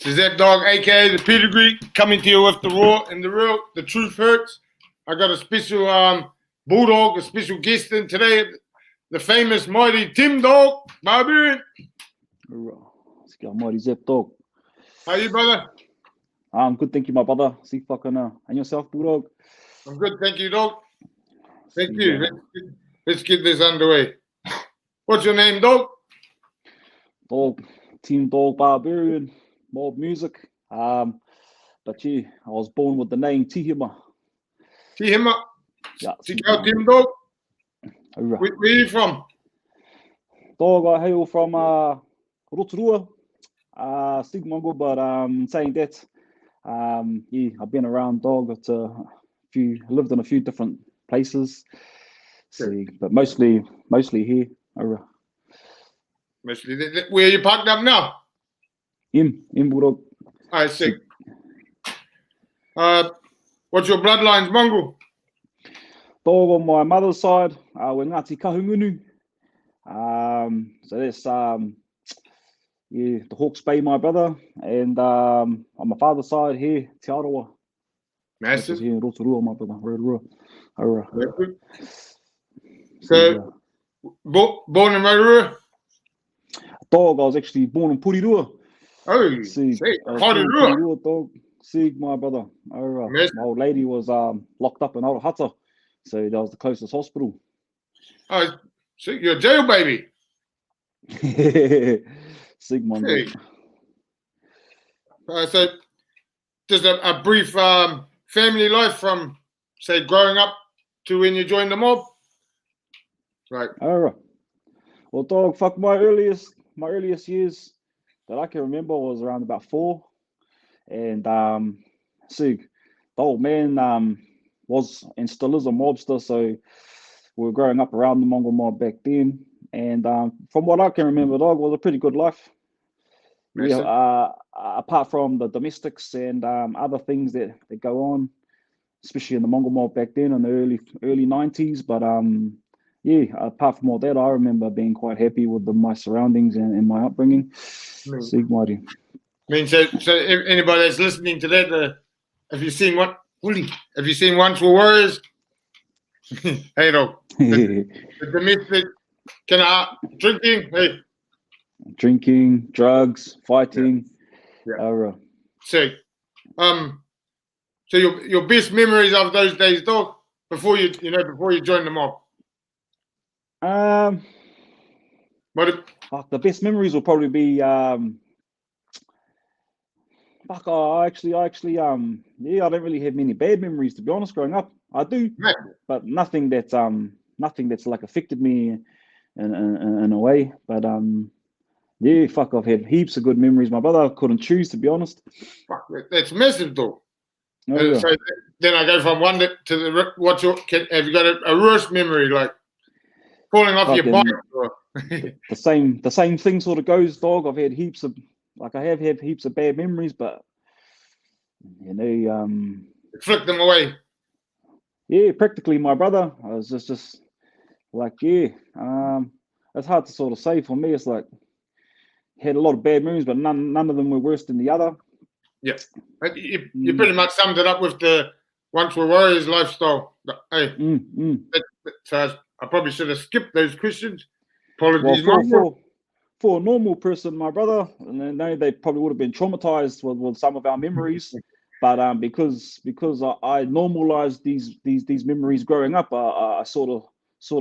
This is that dog, aka the pedigree, coming to you with the raw and the real. The truth hurts. I got a special bulldog, a special guest in today, the famous mighty Temm Dogg, Barbarian. Let's go, mighty Zep Dogg. How are you, brother? I'm good, thank you, my brother. See fucking and yourself, Bulldog? I'm good, thank you, dog. Thank you. Let's get this underway. What's your name, dog? Dog, Temm Dogg, Barbarian, mob music. But yeah, I was born with the name Tihima. Tihima? Yeah. Temm Dogg? Where are you from? Dog, I hail from Rotorua, Mongrel, but saying that, yeah, I've been around, dog, lived in a few different places. See, but mostly here. Mostly, where are you parked up now? In Bulldog. I see. What's your bloodlines, Mongrel? Dog, on my mother's side, we're Ngāti Kahungunu. So that's the Hawke's Bay, my brother, and on my father's side here, Te Arawa. Massive. Here in Rotorua, my brother, Rotorua. So, born in Rotorua? Dog, I was actually born in Purirua. Oh, Purirua, dog. See, my brother. My old lady was locked up in Arohata, so that was the closest hospital. Oh, so you're a jail baby. Sigmund. Hey. So, just a brief family life from, say, growing up to when you joined the mob. Right. All right. Well, dog, fuck, my earliest years that I can remember was around about 4, and see, the old man was and still is a mobster, so we were growing up around the Mongrel mob back then, and from what I can remember, dog, was a pretty good life. Yeah, apart from the domestics and other things that go on, especially in the Mongrel mob back then in the early 90s, but yeah, apart from all that, I remember being quite happy with my surroundings and my upbringing. Sigmari. I mean, so anybody that's listening to that, have you seen Once Were Warriors? Hey, dog. The domestic, drinking, hey. Drinking, drugs, fighting. Yeah. So your best memories of those days, dog, before you joined the mob. The best memories will probably be I actually I don't really have many bad memories, to be honest, growing up. I do, but nothing that's like affected me in a way. But yeah, fuck, I've had heaps of good memories. My brother couldn't choose, to be honest. Fuck, that's massive, though. Oh, yeah. So then I go from one to have you got a worse memory, like falling off your bike? The same thing sort of goes, dog. I've had heaps of bad memories, but flick them away. Yeah, practically, my brother. I was just like, yeah. It's hard to sort of say for me. It's like had a lot of bad memories, but none of them were worse than the other. Yeah, you pretty much summed it up with the Once Were Warriors lifestyle. Hey, so I probably should have skipped those questions. Apologies, for a normal person, my brother, and they probably would have been traumatized with some of our memories. But because I normalized these memories growing up, I sort of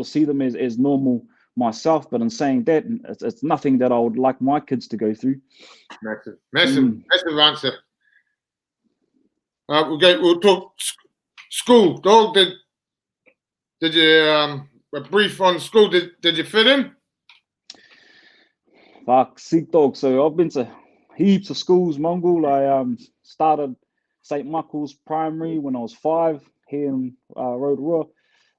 see them as normal myself. But in saying that, it's nothing that I would like my kids to go through. Massive answer. We'll talk school. Dog, did you a brief on school? Did you fit in? Fuck, sick, dog. So I've been to heaps of schools, Mongrel. I started St. Michael's Primary when I was 5 here in Rotorua,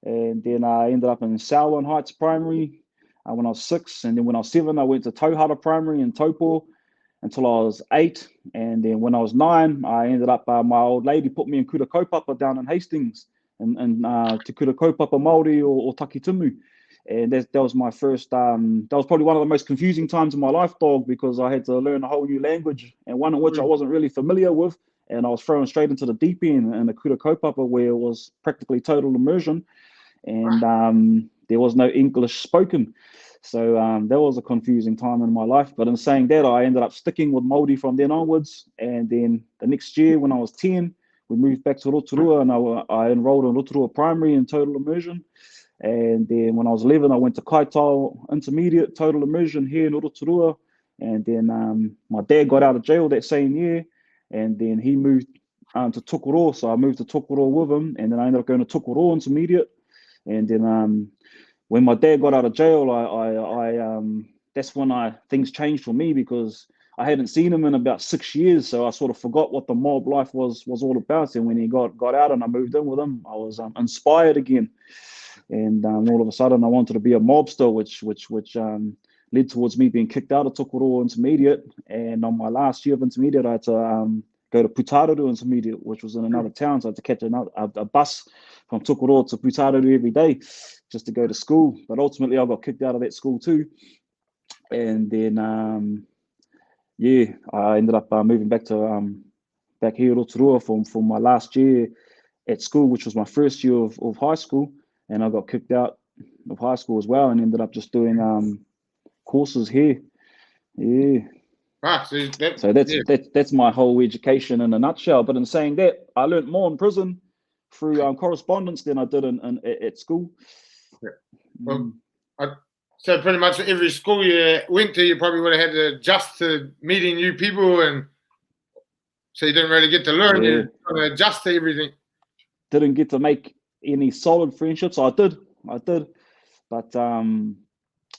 and then I ended up in Selwyn Heights Primary when I was 6, and then when I was 7, I went to Tauhara Primary in Taupo until I was 8, and then when I was 9, I ended up, my old lady put me in Kura Kaupapa down in Hastings, and Te Kura Kaupapa Māori or Takitimu, And that was my first. That was probably one of the most confusing times in my life, Dog, because I had to learn a whole new language and one in which I wasn't really familiar with, and I was thrown straight into the deep end in the Kura kaupapa, where it was practically total immersion, and there was no English spoken. So that was a confusing time in my life. But in saying that, I ended up sticking with Māori from then onwards. And then the next year, when I was 10, we moved back to Rotorua, and I enrolled in Rotorua Primary in total immersion. And then when I was 11, I went to Kaitau Intermediate total immersion here in Rotorua. And then my dad got out of jail that same year, and then he moved to Tokoro. So I moved to Tokoro with him, and then I ended up going to Tokoro Intermediate. And then when my dad got out of jail, that's when things changed for me, because I hadn't seen him in about 6 years. So I sort of forgot what the mob life was all about. And when he got out and I moved in with him, I was inspired again. And all of a sudden, I wanted to be a mobster, which led towards me being kicked out of Tokoro Intermediate. And on my last year of intermediate, I had to go to Putarudu Intermediate, which was in another town. So I had to catch a bus from Tokoro to Putarudu every day just to go to school. But ultimately, I got kicked out of that school too. And then, I ended up moving back to back here in Rotorua for my last year at school, which was my first year of high school. And I got kicked out of high school as well, and ended up just doing courses here. Yeah. So that's my whole education in a nutshell. But in saying that, I learned more in prison through correspondence than I did at school. Yeah. Well, so pretty much every school you went to, you probably would have had to adjust to meeting new people, and so you didn't really get to learn. Yeah. You had to adjust to everything. Didn't get to make any solid friendships. I did, but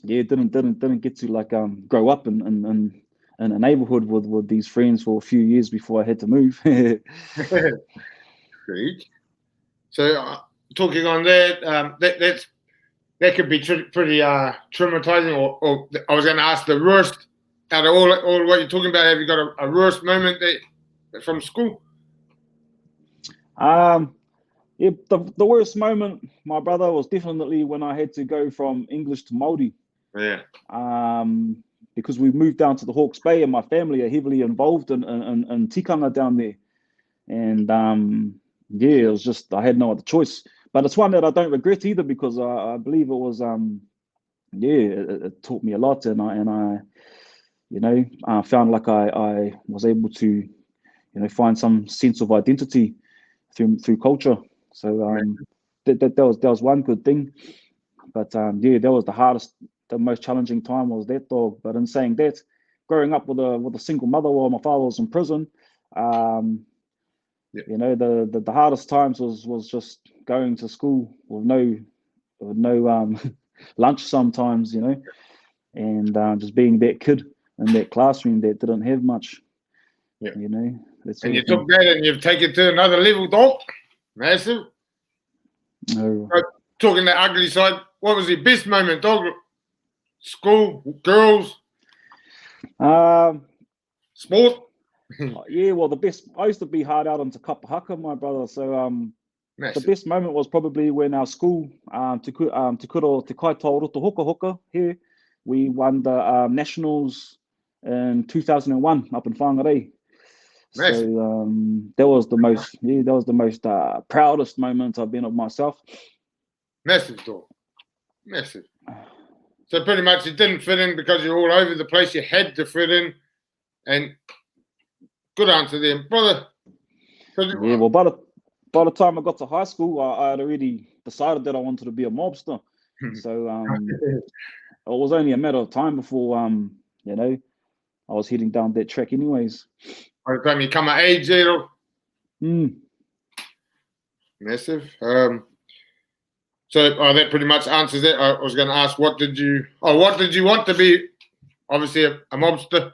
didn't get to like grow up in a neighborhood with these friends for a few years before I had to move. Great. So talking on that, that could be pretty traumatizing. Or I was going to ask, the worst out of all what you're talking about. Have you got a worst moment from school? Yeah, the worst moment, my brother, was definitely when I had to go from English to Māori. Yeah. Because we moved down to the Hawke's Bay, and my family are heavily involved in tikanga down there. And it was just, I had no other choice. But it's one that I don't regret either, because I believe it was it taught me a lot, and I found like I was able to find some sense of identity through culture. So that was one good thing. But that was the most challenging time was that, Dog. But in saying that, growing up with a single mother while my father was in prison, the hardest times was just going to school with no lunch sometimes, and just being that kid in that classroom that didn't have much. Yeah. And you took that and you've taken it to another level, Dog. Massive. Talking the ugly side, what was your best moment, Dog? School, girls, sport. Yeah, well, the best. I used to be hard out onto kapahaka, my brother. So the best moment was probably when our school, Te Kaitau Roto Hoka here, we won the nationals in 2001 up in Whangarei. So that was the most proudest moment I've been of myself. Massive, Dog. Massive. So pretty much it didn't fit in because you're all over the place. You had to fit in, and good answer there, brother. Yeah, well, by the time I got to high school, I had already decided that I wanted to be a mobster. So it was only a matter of time before I was heading down that track, anyways. By the time you come of age, zero. Massive. So that pretty much answers it. I was going to ask, what did you want to be? Obviously, a mobster.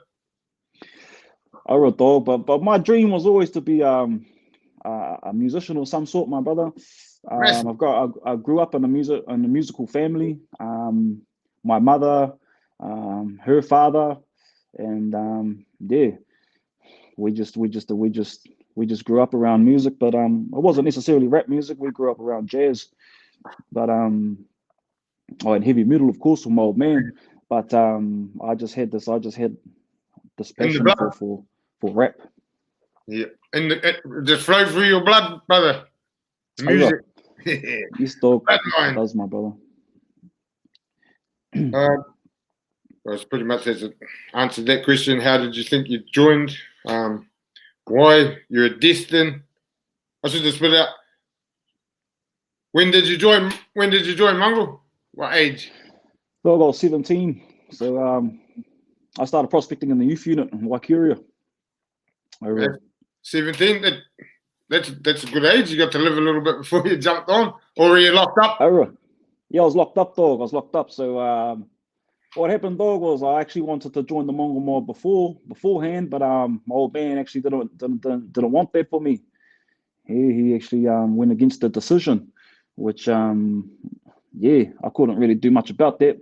I wrote Dog, but my dream was always to be a musician of some sort, my brother. I grew up in a musical family. My mother, her father, and we just grew up around music, but it wasn't necessarily rap music. We grew up around jazz, but in heavy metal, of course, from my old man. But I just had this In the passion blood. for rap. Yeah. It just flow through your blood, brother. Oh, yeah. Music. Yes, dog. It Bloodline. does, my brother. Well, it's pretty much has answered that question. How did you think you joined? Why? You're a destined. I should just spit it out. When did you join? When did you join Mongrel? What age? Dog, I was 17. So I started prospecting in the youth unit in Waikuria. 17. That's a good age. You got to live a little bit before you jumped on, or were you locked up? Yeah, I was locked up, dog. I was locked up. So what happened, dog, was I actually wanted to join the Mongrel mob beforehand, but my old man actually didn't want that for me. He actually went against the decision, which I couldn't really do much about that.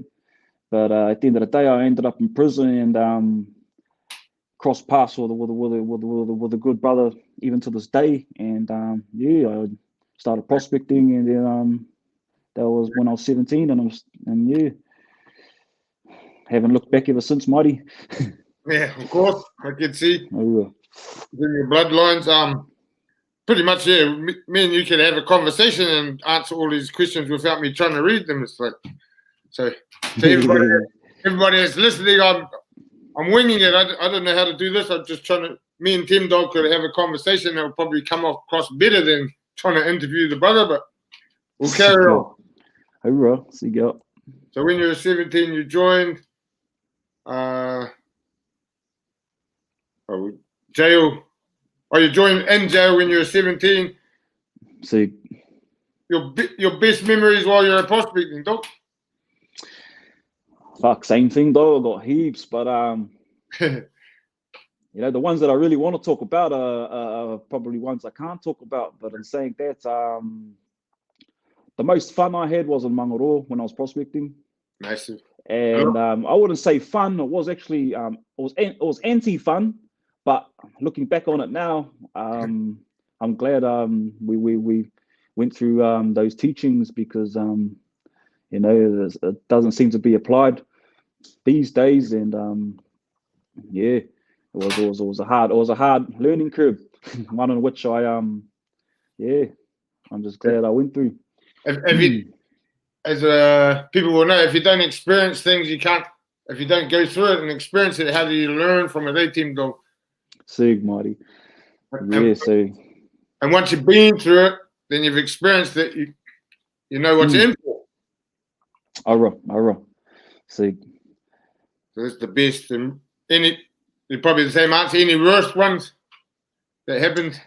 But at the end of the day, I ended up in prison and crossed paths with a good brother even to this day. And I started prospecting, and then that was when I was 17, and haven't looked back ever since, Mighty. Yeah, of course. I can see Oh, in your bloodlines. Pretty much, yeah. Me and you can have a conversation and answer all these questions without me trying to read them. It's like so. To everybody that's listening, I'm winging it. I don't know how to do this. I'm just trying to. Me and Temm Dogg could have a conversation that will probably come across better than trying to interview the brother, but we'll carry on. Hoorah, see you go. So when you were 17, you joined jail. Oh, you joined in jail when you were 17. See, your best memories while you're prospecting, Dog? Fuck, same thing, though. I got heaps, but the ones that I really want to talk about are probably ones I can't talk about. But in saying that, the most fun I had was in Mongrel when I was prospecting. Massive. And I wouldn't say fun. It was actually it was anti-fun. But looking back on it now, I'm glad we went through those teachings, because it doesn't seem to be applied these days. And it was a hard learning curve, one in which I'm just glad I went through. If you, as people will know, if you don't experience things, you can't. If you don't go through it and experience it, how do you learn from it? Team Dog. Sig, Marty. Yeah, so. And once you've been through it, then you've experienced it. You know what's in for. Alright. Sig. So that's the best. And probably the same answer. Any worst ones that happened?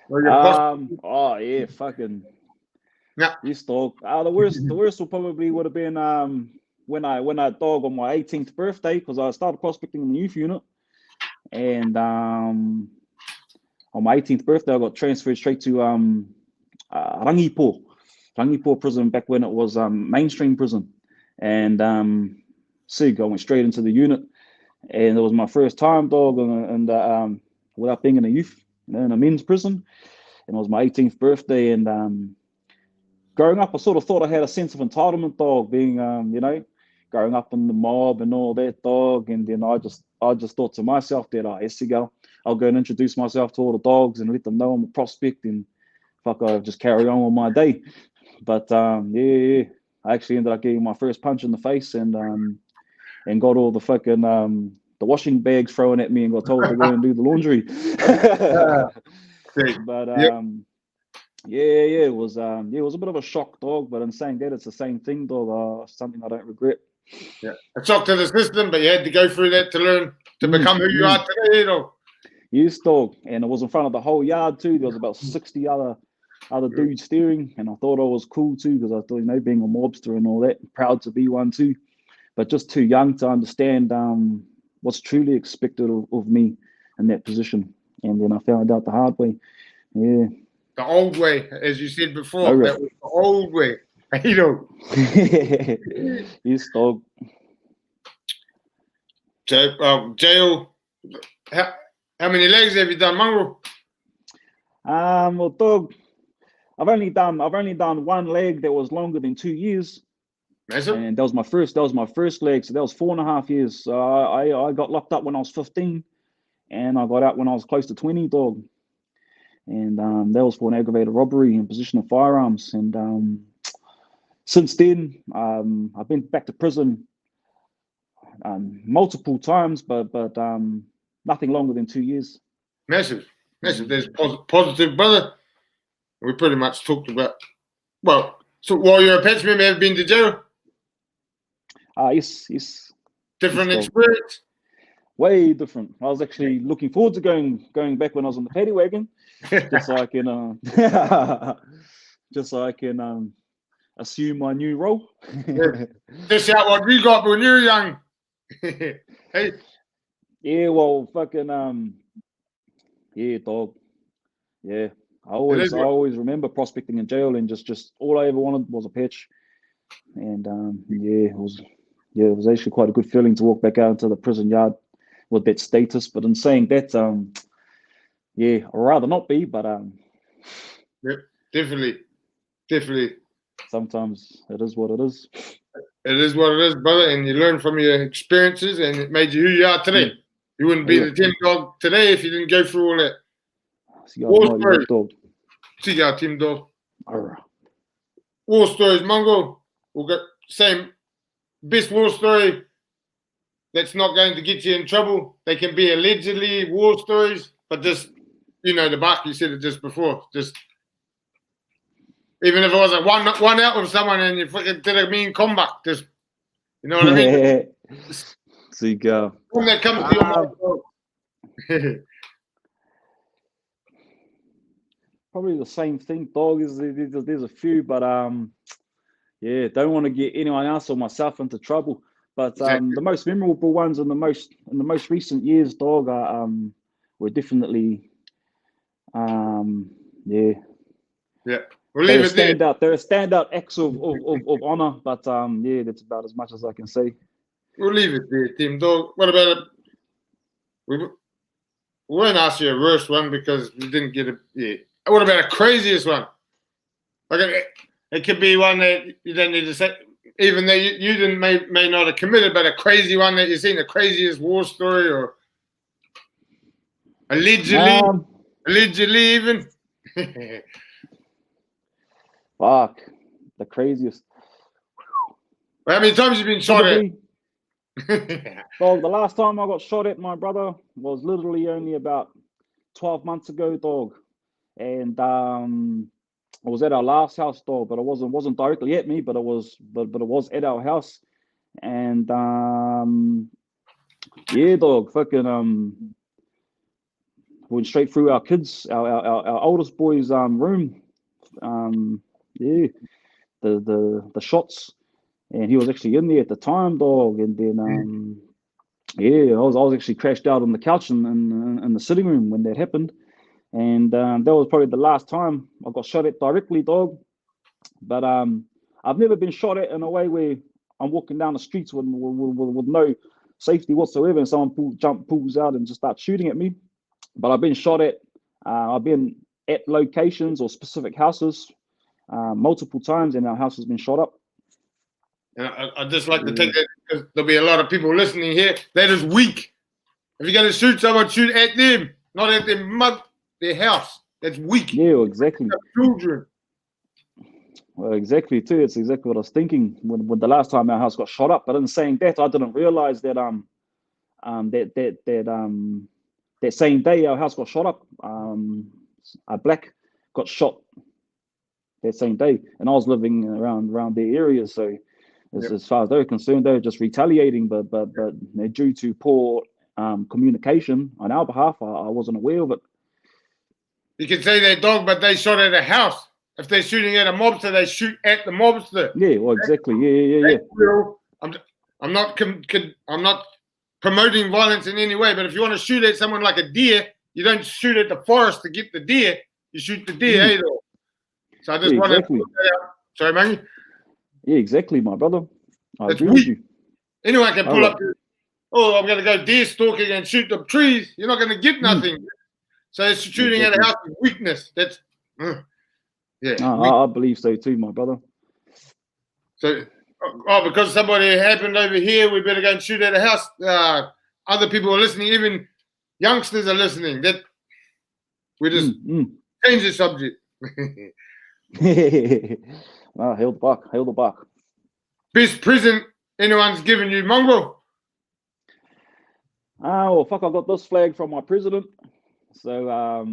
Fucking. Yeah. This dog. The worst would have been when I dog on my 18th birthday, because I started prospecting in the youth unit, and on my 18th birthday I got transferred straight to Rangipo prison, back when it was mainstream prison, and I went straight into the unit, and it was my first time, dog, and without being in a youth, in a men's prison, and it was my 18th birthday, and growing up, I sort of thought I had a sense of entitlement, dog, being growing up in the mob and all that, dog, and then I just thought to myself that I'll go and introduce myself to all the dogs and let them know I'm a prospect, and I'll just carry on with my day. But I actually ended up getting my first punch in the face, and got all the fucking the washing bags thrown at me, and got told to go and do the laundry. But it was a bit of a shock, dog. But in saying that, it's the same thing, dog. Something I don't regret. Yeah, a shock to the system, but you had to go through that to learn to become who you are today, dog. Yes, dog. And it was in front of the whole yard too. There was about 60 other dudes staring, and I thought I was cool too, because I thought, being a mobster and all that, proud to be one too, but just too young to understand what's truly expected of me in that position. And then I found out the hard way. Yeah. The old way, as you said before, that was the old way. Yes, dog. So, jail. How many legs have you done, Mongrel? Well, dog, I've only done one leg that was longer than 2 years. Massive. And that was my first leg. So that was 4.5 years. So I got locked up when I was 15, and I got out when I was close to 20, dog. And that was for an aggravated robbery in possession of firearms. And since then, I've been back to prison multiple times, but nothing longer than 2 years. Massive. There's positive, brother. We pretty much talked about. Well, so while you're a patch member, have been to jail? Yes. Different Yes, experience. Way different. I was actually looking forward to going back when I was on the paddy wagon, just so I can assume my new role. Dish out what we got when you were young. Hey. Yeah, well, fucking yeah, dog. Yeah, I always remember prospecting in jail, and just all I ever wanted was a patch. And yeah, it was actually quite a good feeling to walk back out into the prison yard with that status. But in saying that, yeah, I'd rather not be, but Yep, definitely. Sometimes it is what it is. It is what it is, brother, and you learn from your experiences, and it made you who you are today. You wouldn't be the Temm Dogg today if you didn't go through all that. War stories. See ya, Temm Dogg. War stories, Mongrel. We'll get same best war story that's not going to get you in trouble. They can be allegedly war stories, but just, the bark, you said it just before. Just even if it was a one out with someone and you fucking did a mean combat, just, you know what I mean? So you go. One that comes to your mind. Probably the same thing, dog. There's a few, but yeah, don't want to get anyone else or myself into trouble. But the most memorable ones in the most recent years, dog, were definitely yeah. We'll leave it there. They're a standout acts of honor, but yeah, that's about as much as I can say. We'll leave it there, Temm Dogg. What about we won't ask you a worst one because we didn't get it. Yeah. What about a craziest one? Like it could be one that you don't need to say, even though you didn't may not have committed, but a crazy one that you've seen, the craziest war story or allegedly even. Fuck, the craziest. How many times have you been shot at? Well, the last time I got shot at, my brother, was literally only about 12 months ago, dog. And I was at our last house, dog, but it wasn't directly at me, but it was at our house. And yeah, dog, fucking went straight through our kids, our oldest boy's room. Yeah, the shots, and he was actually in there at the time, dog. And then yeah, I was actually crashed out on the couch in the sitting room when that happened. And that was probably the last time I got shot at directly, dog. But I've never been shot at in a way where I'm walking down the streets with no safety whatsoever, and someone pulls out and just starts shooting at me. But I've been shot at. I've been at locations or specific houses multiple times, and our house has been shot up. And I'd just like to take that because there'll be a lot of people listening here. That is weak. If you're going to shoot someone, shoot at them, not at their house. That's weak. Yeah, well, exactly. Children. Well, exactly too. It's exactly what I was thinking when the last time our house got shot up. But in saying that, I didn't realize that that same day our house got shot up. A black got shot that same day, and I was living around their area. So as far as they were concerned, they were just retaliating. But due to poor communication on our behalf, I wasn't aware of it. You can say they're dog, but they shot at a house. If they're shooting at a mobster, they shoot at the mobster. Yeah, well, exactly. Yeah. I'm not promoting violence in any way, but if you want to shoot at someone like a deer, you don't shoot at the forest to get the deer. You shoot the deer, hey, though. So I just want to put that out. Sorry, man. Yeah, exactly, my brother. That's weak. Anyone can pull up. I'm going to go deer stalking and shoot the trees. You're not going to get nothing. So it's shooting at a house is weakness. That's I believe so too, my brother. So Oh, because somebody happened over here, we better go and shoot at a house. Other people are listening, even youngsters are listening. That we just change the subject. Hail the buck. Best present anyone's given you, Mongrel? Well, fuck, I got this flag from my president. So,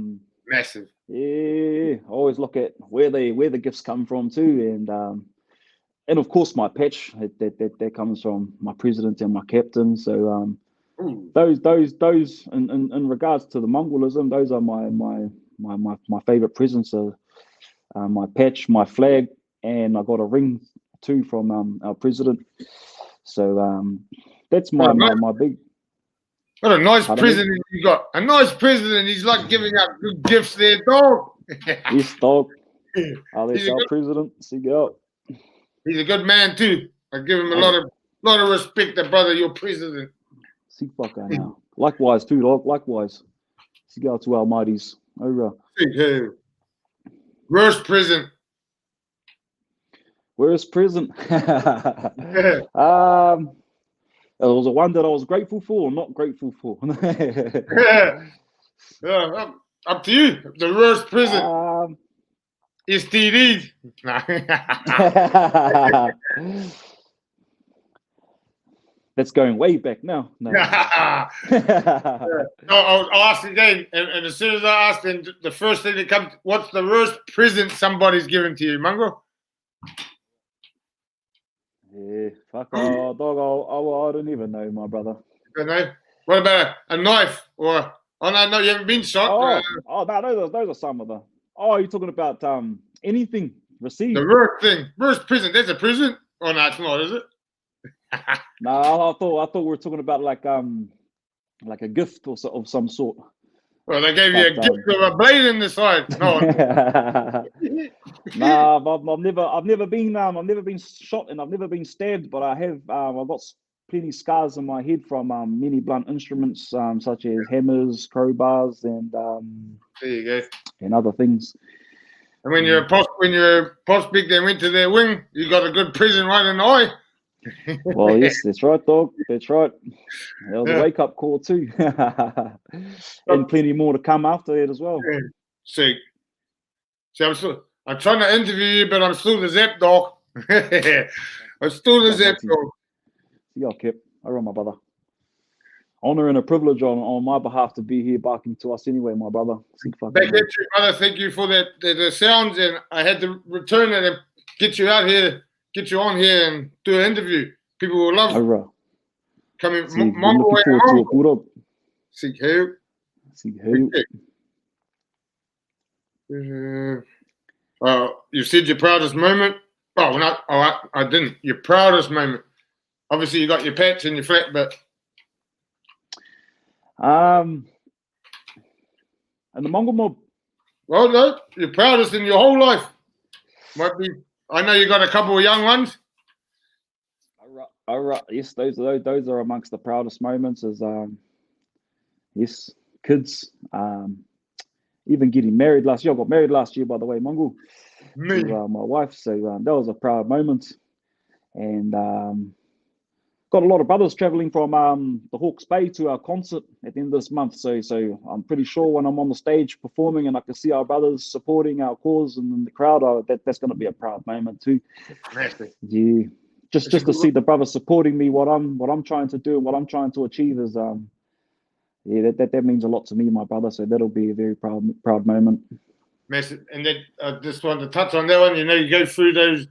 Massive. Yeah, I always look at where the gifts come from too, and of course my patch that comes from my president and my captain. So those in regards to the Mongrelism, those are my favorite presents. Are my patch, my flag, and I got a ring too from our president. So that's my big. What a nice president you got. A nice president. He's like giving out good gifts there, dog. Yes, dog. That's our president. See go. He's a good man too. I give him a lot of respect, the brother, your president. See fucker now. Likewise too, dog. Likewise. See go to our mighties. Over. Worst present. Worst present. It was a one that I was grateful for or not grateful for. Up to you. The worst present. STDs. That's going way back now. No. I'll ask again, and as soon as I ask, then the first thing that comes, what's the worst present somebody's given to you, Mongrel? Yeah, fuck. Oh, dog, I don't even know, my brother. You don't know? What about a knife or? Oh no, you haven't been shot. No, those are some of the. Oh, you're talking about anything received? The worst present. That's a present. Oh no, it's not, is it? No, I thought we were talking about like a gift of some sort. Well, they gave you a gift of a blade in the side. No. Nah, I've never been shot and I've never been stabbed, but I've got plenty scars on my head from many blunt instruments, such as hammers, crowbars, and there you go, and other things. And when you're a prospect and went to their wing, you got a good present right in the eye. Well, yes, that's right, dog. That's right. That was a wake-up call too. And plenty more to come after that as well. See, I'm trying to interview you, but I'm still the Zap dog. I'm still the Zap dog. Yeah, Kip. All right, my brother. Honor and a privilege on my behalf to be here barking to us anyway, my brother. Back at you, brother. Thank you for that the sounds, and I had to return it and get you out here. Get you on here and do an interview. People will love it. Coming, Mongrel. Seek help. You said your proudest moment. Oh, no, I didn't. Your proudest moment. Obviously, you got your patch and your flat, but and the Mongrel mob. Well, no, your proudest in your whole life. Might be. I know you got a couple of young ones. All right. Yes, those are amongst the proudest moments. Is yes, kids. Even getting married last year. I got married last year, by the way, Mongrel. Me. To my wife. So that was a proud moment. And got a lot of brothers traveling from the Hawke's Bay to our concert at the end of this month. So I'm pretty sure when I'm on the stage performing and I can see our brothers supporting our cause and in the crowd, that's going to be a proud moment too. Yeah, just to see the brothers supporting me, what I'm trying to do and what I'm trying to achieve is that means a lot to me, my brother. So that'll be a very proud moment. And then I just want to touch on that one. You know, you go through those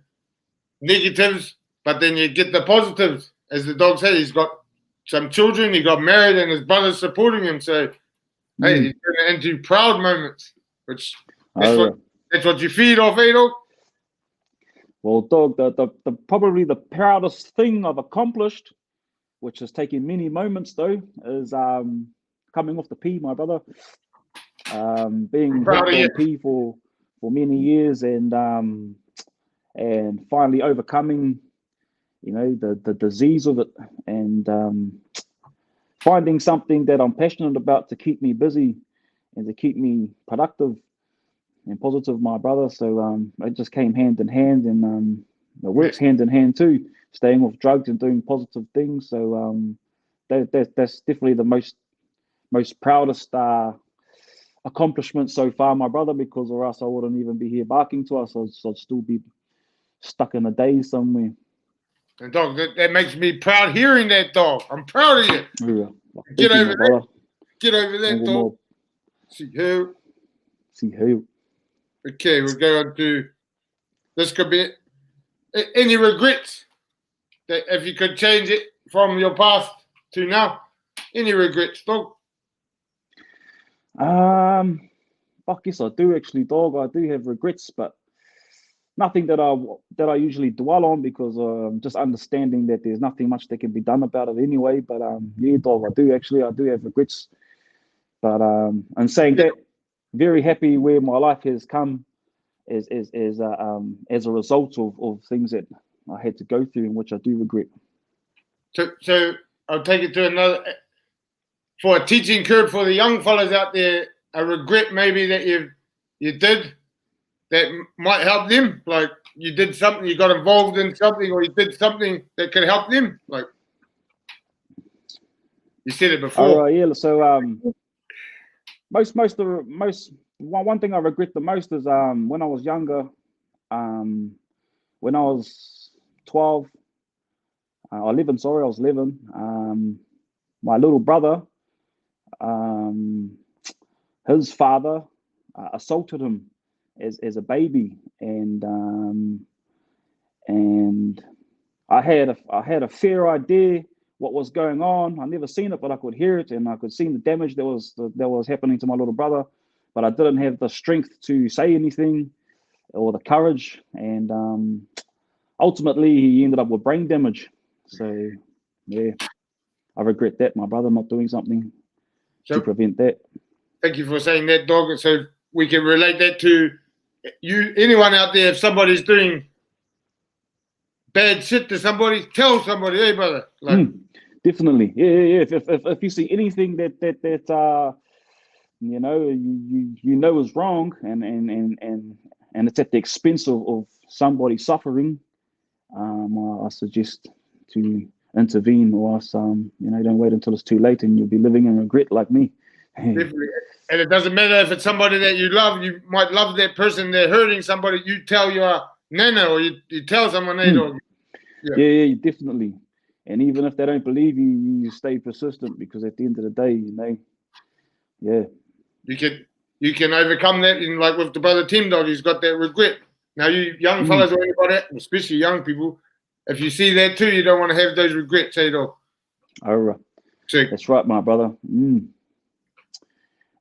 negatives, but then you get the positives. As the dog said, he's got some children, he got married, and his brother's supporting him. So, hey, he's going into proud moments, which that's what you feed off, dog? Well, dog, the probably the proudest thing I've accomplished, which has taken many moments though, is coming off the P, my brother. Being hooked on P for many years, and finally overcoming, you know, the disease of it, and finding something that I'm passionate about to keep me busy and to keep me productive and positive, my brother. So it just came hand in hand, and it works hand in hand too. staying off drugs and doing positive things. So that's definitely the most proudest accomplishment so far, my brother, because or else I wouldn't even be here barking to us. I'd still be stuck in a daze somewhere. And Dog, that makes me proud hearing that, Dog. I'm proud of you. Yeah. Get over brother. that. Get over that, Dog. See who. Okay, we'll go on to this. Could be any regrets that if you could change it from your past to now. Any regrets, Dog? I guess I do actually, Dog. I do have regrets, but nothing that I usually dwell on because just understanding that there's nothing much that can be done about it anyway. But yeah, Dog, I do have regrets. But and saying that, very happy where my life has come as a result of things that I had to go through and which I do regret. So I'll take it to another, for a teaching curve for the young fellas out there, a regret maybe that you did that might help them, like you did something, you got involved in something, or you did something that could help them, like you said it before. Yeah. So one thing I regret the most is when I was younger, when I was 12, or 11, sorry, I was 11. My little brother, his father assaulted him as a baby, and I had a fair idea what was going on. I never seen it, but I could hear it, and I could see the damage that was happening to my little brother. But I didn't have the strength to say anything or the courage, and ultimately he ended up with brain damage. So yeah, I regret that, my brother, not doing something to prevent that. Thank you for saying that, Dog. So we can relate that to you, anyone out there. If somebody's doing bad shit to somebody, tell somebody, hey, brother. Like, definitely, yeah. If you see anything that you know is wrong, and it's at the expense of somebody suffering, I suggest to intervene, or else don't wait until it's too late and you'll be living in regret like me. Definitely. And it doesn't matter if it's somebody that you love. You might love that person. They're hurting somebody. You tell your nana, or you tell someone, hey, Dog. Yeah, definitely. And even if they don't believe you, you stay persistent, because at the end of the day, you can overcome that. In like with the brother Temm, Dog, he's got that regret. Now, you young fellas or anybody, especially young people, if you see that too, you don't want to have those regrets, hey, Dog. All right. That's right, my brother.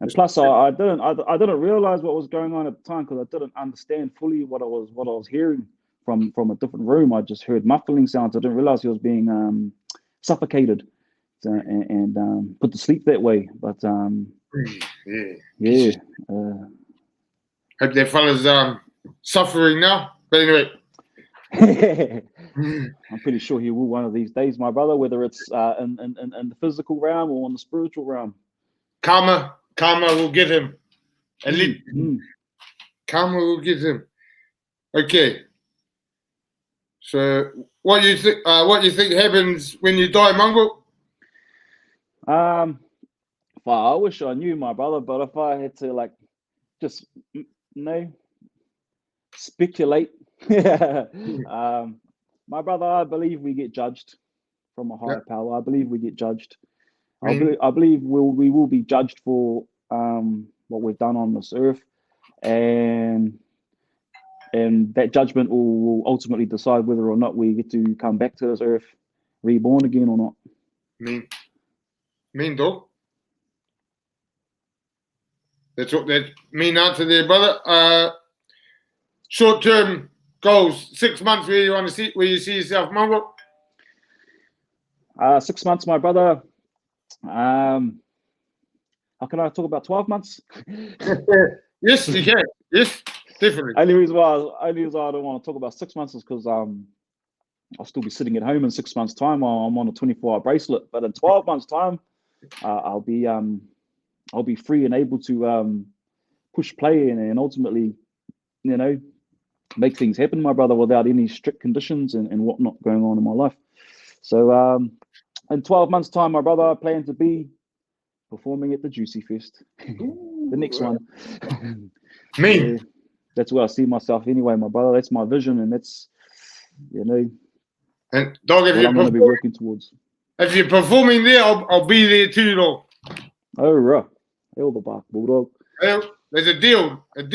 And plus, I didn't realize what was going on at the time, because I didn't understand fully what I was hearing from a different room. I just heard muffling sounds. I didn't realize he was being suffocated and put to sleep that way. But yeah. Hope that fella's suffering now. But anyway. I'm pretty sure he will one of these days, my brother, whether it's in the physical realm or in the spiritual realm. Karma will get him. At least karma will get him. Okay. So what you think happens when you die, Mongrel? I wish I knew, my brother, but if I had to just speculate, my brother, I believe we get judged from a higher power. I believe we get judged. I believe we will be judged for what we've done on this earth, and that judgment will ultimately decide whether or not we get to come back to this earth reborn again or not. Mean, Dog. That's what that mean answer there, brother. Short-term goals, 6 months. Where you see yourself, Mongrel? 6 months, my brother. How can I talk about 12 months? Yes, you can. Yes, definitely. Only reason why I don't want to talk about 6 months is because I'll still be sitting at home in 6 months' time. I'm on a 24-hour bracelet, but in 12 months' time, I'll be free and able to push play and ultimately, make things happen, my brother, without any strict conditions and whatnot going on in my life. So in 12 months' time, my brother, I plan to be performing at the Juicy Fest, the next one. Me. Yeah, that's where I see myself anyway, my brother. That's my vision, and that's, you know, And Dog, what I'm going to be working towards. if you're performing there, I'll be there too, Dog. Oh, right. Hell the bark, bulldog. There's a deal. Thank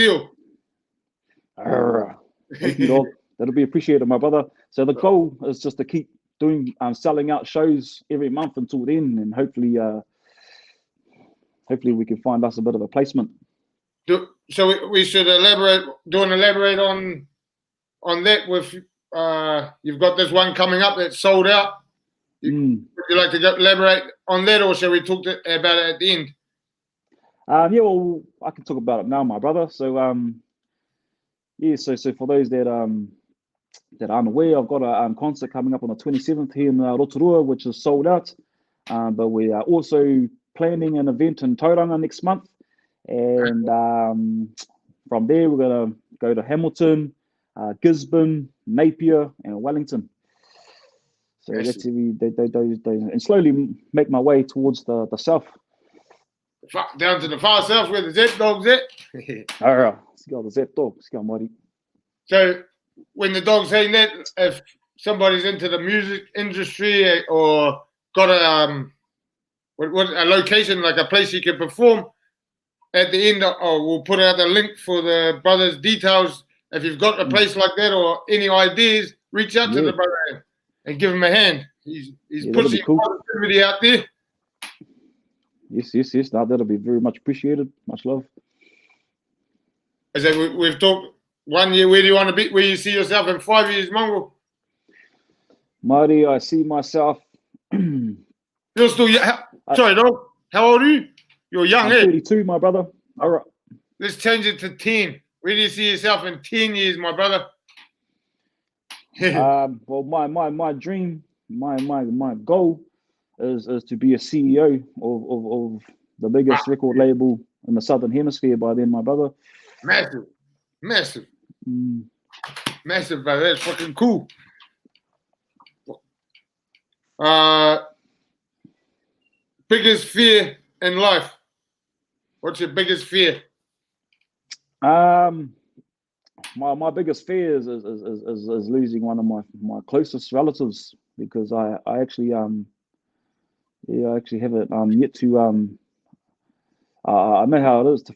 you, dog. That'll be appreciated, my brother. So the goal is just to keep doing selling out shows every month until then, and hopefully we can find us a bit of a placement. So we should elaborate on that. With you've got this one coming up that's sold out. Would you like to elaborate on that, or shall we talk about it at the end? Yeah, well, I can talk about it now, my brother. So yeah, so for those that aren't aware, I've got a concert coming up on the 27th here in Rotorua, which is sold out. But we are also planning an event in Tauranga next month, and from there we're gonna go to Hamilton, Gisborne, Napier, and Wellington. So that's and slowly make my way towards the south. Down to the far south where the Z Dog's at. All right, let's go the Z Dog. Let's go, Marty. So when the Dog's saying that, if somebody's into the music industry or got a location, like a place you can perform, at the end, we'll put out a link for the brother's details. If you've got a place like that or any ideas, reach out to the brother and give him a hand. He's pushing positivity out there. Yes. No, that'll be very much appreciated. Much love. As we've talked 1 year, where do you want to be? Where you see yourself in 5 years, Mongrel? Marty, I see myself. You're still sorry, Dog. How old are you? You're young, I'm 32, my brother. All right. Let's change it to 10. Where do you see yourself in 10 years, my brother? Well, my dream, my goal is to be a CEO of the biggest record label in the Southern Hemisphere by then, my brother. Massive, brother. That's fucking cool. Biggest fear in life? What's your biggest fear? My biggest fear is losing one of my closest relatives, because I actually have it yet to I know how it is to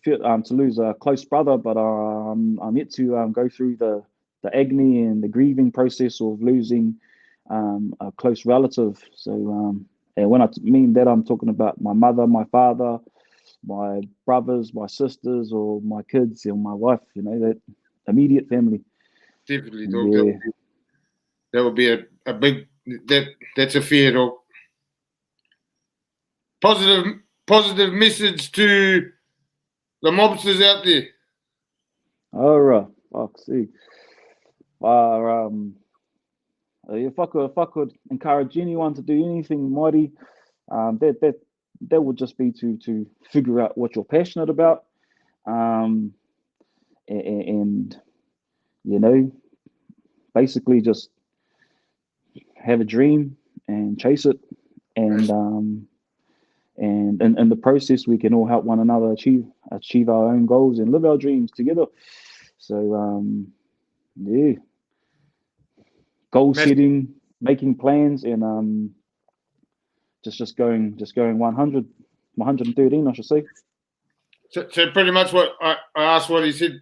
lose a close brother, but I'm yet to go through the agony and the grieving process of losing a close relative. So and when I mean that, I'm talking about my mother, my father, my brothers, my sisters, or my kids, and my wife. You know, that immediate family. Definitely, Dog. That would be a big that's a fear, Dog. Positive message to the mobsters out there. All right, fuck, see. If I could encourage anyone to do anything, Mighty, that would just be to figure out what you're passionate about, and you know, basically just have a dream and chase it, and in the process we can all help one another achieve our own goals and live our dreams together. So yeah, goal setting, making plans, and just going 113, I should say. So pretty much what I asked, what he said,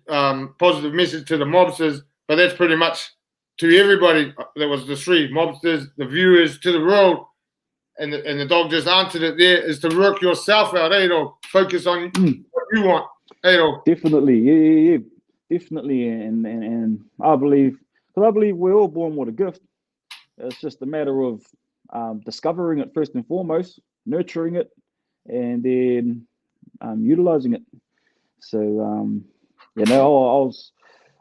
positive message to the mobsters, but that's pretty much to everybody. There was the three mobsters, the viewers, to the world, and the Dog just answered it. There is to work yourself out, Dog. Focus on what you want, Dog. Definitely, yeah, definitely, and I believe we're all born with a gift. It's just a matter of discovering it first and foremost, nurturing it, and then utilizing it. So you know,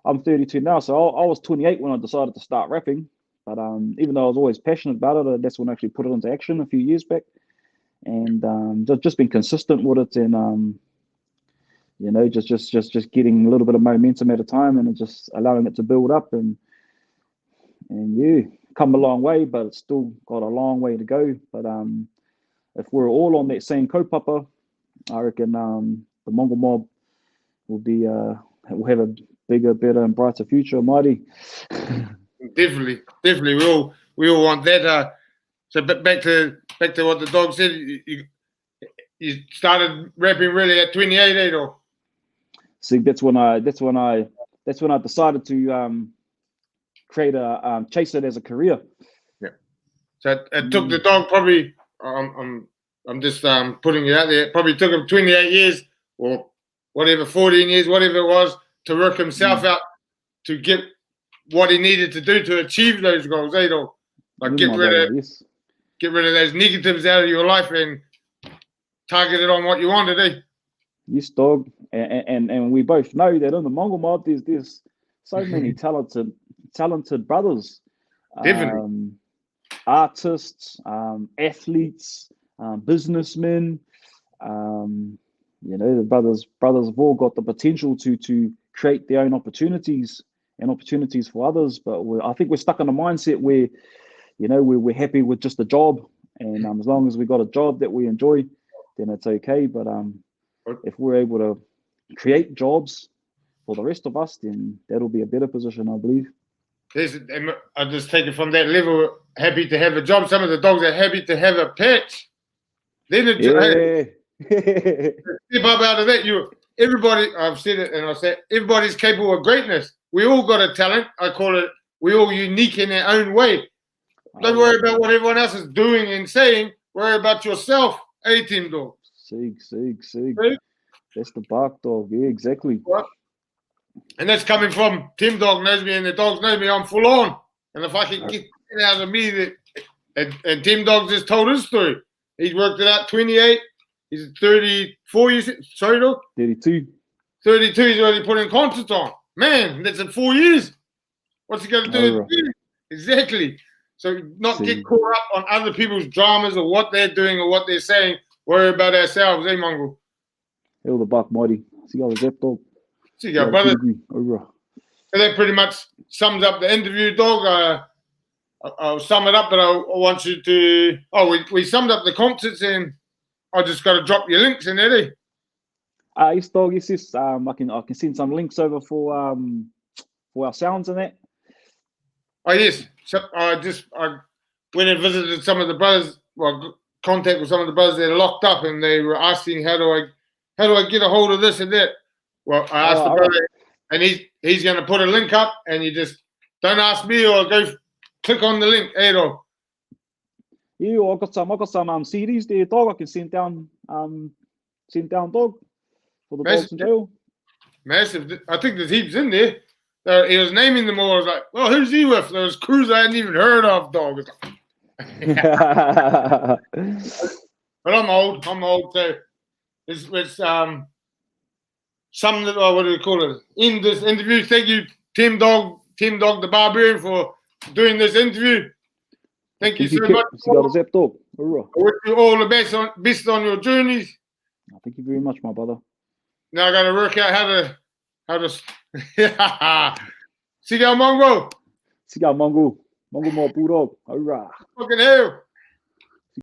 I'm 32 now, so I was 28 when I decided to start rapping. But even though I was always passionate about it, that's when I actually put it into action a few years back, and just been consistent with it, and you know, just getting a little bit of momentum at a time, and just allowing it to build up, and yeah, come a long way, but it's still got a long way to go. But if we're all on that same kaupapa, I reckon the Mongrel mob will have a bigger, better, and brighter future, mighty. Definitely. We all want that. So back to what the dog said. You started rapping really at 28, or? See, that's when I decided to create chase it as a career. Yeah. So it took the dog probably. I'm just putting it out there. It probably took him 28 years or whatever, 14 years, whatever it was, to work himself out to get what he needed to do to achieve those goals, dog? Like get rid of those negatives out of your life and target it on what you wanted, Yes, dog. And we both know that in the Mongrel mob, there's so many talented brothers, Definitely. Artists, athletes, businessmen. You know, the brothers have all got the potential to create their own opportunities and opportunities for others. But I think we're stuck in a mindset where, you know, we're happy with just a job, and as long as we got a job that we enjoy, then it's okay. But if we're able to create jobs for the rest of us, then that'll be a better position, I believe. I just take it from that level. Happy to have a job. Some of the dogs are happy to have a pet. Then step up out of that. Everybody. I've said it, and I'll say everybody's capable of greatness. We all got a talent. I call it. We're all unique in our own way. Don't worry about what everyone else is doing and saying. Worry about yourself. Team dog. Sig. That's the bark, dog. Yeah, exactly. What? And that's coming from Temm Dog knows me and the dogs know me. I'm full on. And if I can get it out of me, and Temm Dog just told his story. He's worked it out 28. He's 34 years. Sorry, dog? 32. 32. He's already putting concerts on. Man, that's in 4 years. What's he going to do? Exactly. So not get caught up on other people's dramas or what they're doing or what they're saying. Worry about ourselves, Mongrel? Hell, the buck, mighty. See how the zap, dog. See you, brother. So that pretty much sums up the interview, dog. I'll sum it up, but I want you to. We summed up the concerts, and I just got to drop your links in there. Yes, dog. Yes. I can send some links over for our sounds and that. Oh yes. So I went and visited some of the brothers. Well, contact with some of the brothers that are locked up, and they were asking how do I get a hold of this and that. Well, I asked the brother, and he's going to put a link up, and you just don't ask me or go click on the link, dog. Yeah, I got some CDs there, dog. I can send down, dog, for the dogs in jail. Massive. I think there's heaps in there. He was naming them all. I was like, well, who's he with? There was crews I hadn't even heard of, dog. But I'm old. So it's something that what do we call it? In this interview, thank you, Temm Dogg, the Barbarian, for doing this interview. Thank you so much. I wish you all the best on your journeys. Thank you very much, my brother. Now I got to work out how to. See you, Mongrel. Mongrel more bulldog. Hurrah. Fucking hell.